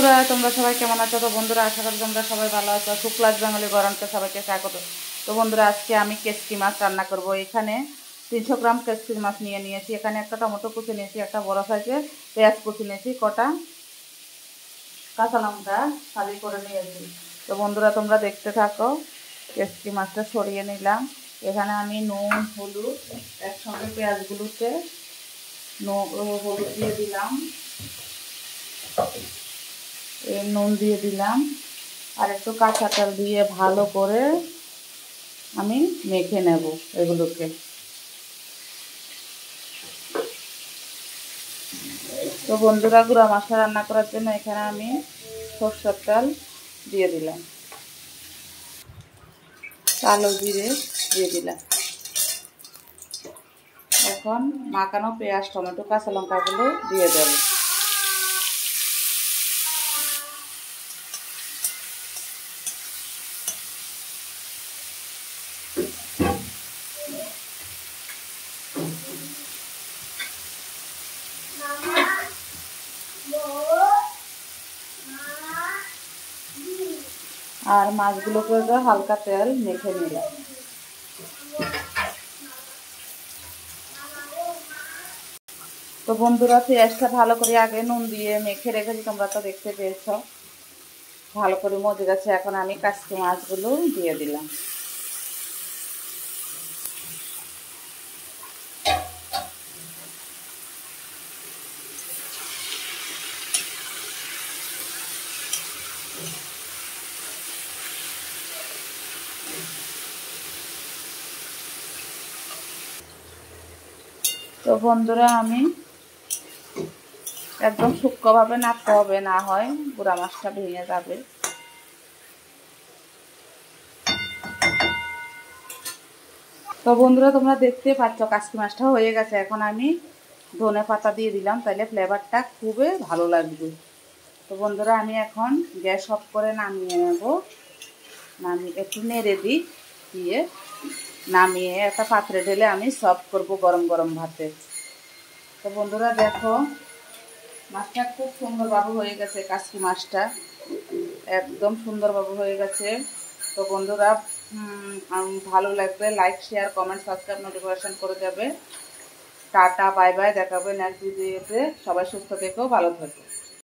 বন্ধুরা তোমরা সবাই কেমন আছো? তো বন্ধুরা আশা করি তোমরা সবাই ভালো আছো। শুক্লাস বাঙালি গরমকে সবাইকে স্বাগত। তো বন্ধুরা আজকে আমি কেচকি মাছ রান্না করব। এখানে 300 গ্রাম কেচকি মাছ নিয়ে নিয়েছি। এখানে একটা টমেটো কুচি নিয়েছি, একটা বড় সাইজের পেঁয়াজ কুচি নিয়েছি, কটা কাঁচা লঙ্কা ফালি করে নিয়েছি। তো বন্ধুরা তোমরা দেখতে থাকো। কেচকি মাছটা সরিয়ে নিলাম। এখানে আমি নুন হলুদ একসঙ্গে পেঁয়াজগুলোতে হলুদ দিয়ে দিলাম, নুন দিয়ে দিলাম আর একটু কাঁচা তেল দিয়ে ভালো করে আমি মেখে নেব এগুলোকে। তো বন্ধুরা গুঁড়া মাছটা রান্না করার জন্য এখানে আমি সরষের তেল দিয়ে দিলাম, কালো জিরে দিয়ে দিলাম। এখন মাখানো পেঁয়াজ টমেটো কাঁচা লঙ্কাগুলো দিয়ে দেব। আর মাছগুলোকে হালকা তেল মেখে নিলাম। তো বন্ধুরা পেঁয়াজটা ভালো করে আগে নুন দিয়ে মেখে রেখেছি, তোমরা তো দেখতে পেয়েছ, ভালো করে মজে গেছে। এখন আমি কাচকি মাছগুলো দিয়ে দিলাম। তো বন্ধুরা আমি একদম শুকনোভাবে নাড়তে হবে, না হয় গুঁড়া মাছটা ভেঙে যাবে। তো বন্ধুরা তোমরা দেখতে পাচ্ছ কাচকি মাছটা হয়ে গেছে। এখন আমি ধনে পাতা দিয়ে দিলাম, তাহলে ফ্লেভারটা খুবই ভালো লাগবে। তো বন্ধুরা আমি এখন গ্যাস অফ করে নামিয়ে নেব। নামিয়ে একটু নেড়ে দিই, দিয়ে নামিয়ে একটা পাত্রে ঢেলে আমি সার্ভ করব গরম গরম ভাতে। তো বন্ধুরা দেখো মাছটা খুব সুন্দরভাবে হয়ে গেছে, কাচকি মাছটা একদম সুন্দরভাবে হয়ে গেছে। তো বন্ধুরা ভালো লাগবে like share comment subscribe notification করে দেবে। টাটা বাই বাই, দেখাবে নেক্সট ভিডিওতে। সবাই সুস্থ থেকো, ভালো থেকো।